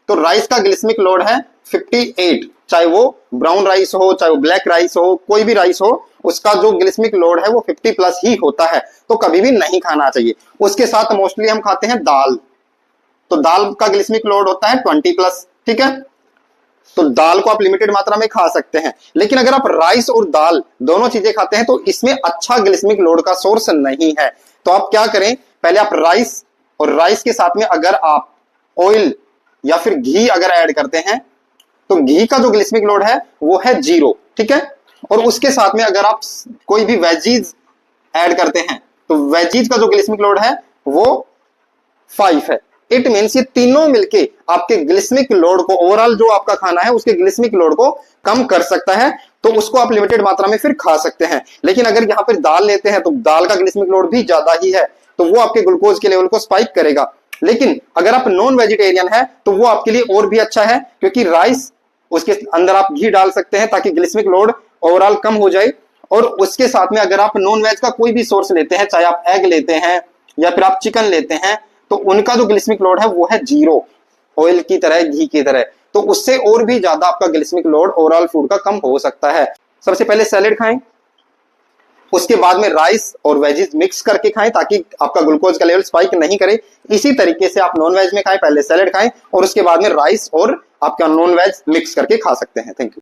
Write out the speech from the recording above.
तो राइस का ग्लिसमिक लोड है 58, चाहे वो ब्राउन राइस हो, चाहे वो ब्लैक राइस हो, कोई भी राइस हो, उसका जो ग्लिसमिक लोड है वो 50 प्लस ही होता है, तो कभी भी नहीं खाना चाहिए। उसके साथ मोस्टली हम खाते हैं दाल, तो दाल का ग्लिसमिक लोड होता है 20 प्लस, ठीक है। तो दाल को आप लिमिटेड मात्रा में खा सकते हैं, लेकिन अगर आप राइस और दाल दोनों चीजें खाते हैं तो इसमें अच्छा ग्लिसमिक लोड का सोर्स नहीं है। तो आप क्या करें, पहले आप राइस, और राइस के साथ में अगर आप ऑयल या फिर घी अगर ऐड करते हैं तो घी का जो ग्लिसमिक लोड है वो है 0, ठीक है। और उसके साथ में अगर आप कोई भी वेजीज ऐड करते हैं तो वेजीज का जो ग्लिसमिक लोड है वो 5 है। इट मीन्स ये तीनों मिलके आपके ग्लिसमिक लोड को, ओवरऑल जो आपका खाना है उसके ग्लिसमिक लोड को कम कर सकता है, तो उसको आप लिमिटेड मात्रा में फिर खा सकते हैं। लेकिन अगर यहां पर दाल लेते हैं तो दाल का ग्लिसमिक लोड भी ज्यादा ही है, तो वो आपके ग्लूकोज के लेवल को स्पाइक करेगा। लेकिन अगर आप नॉन वेजिटेरियन है तो वो आपके लिए और भी अच्छा है, क्योंकि राइस, उसके अंदर आप घी डाल सकते हैं ताकि ग्लिसमिक लोड ओवरऑल कम हो जाए। और उसके साथ में अगर आप नॉन वेज का कोई भी सोर्स लेते हैं, चाहे आप एग लेते हैं या फिर आप चिकन लेते हैं, तो उनका जो ग्लिसमिक लोड है वो है 0, ऑयल की तरह, घी की तरह। तो उससे और भी ज्यादा आपका ग्लिसमिक लोड ओवरऑल फूड का कम हो सकता है। सबसे पहले सैलेड खाएं, उसके बाद में राइस और वेजीज मिक्स करके खाएं ताकि आपका ग्लूकोज का लेवल स्पाइक नहीं करे। इसी तरीके से आप नॉन वेज में खाएं, पहले सैलेड खाएं और उसके बाद में राइस और आपका नॉन वेज मिक्स करके खा सकते हैं। Thank you.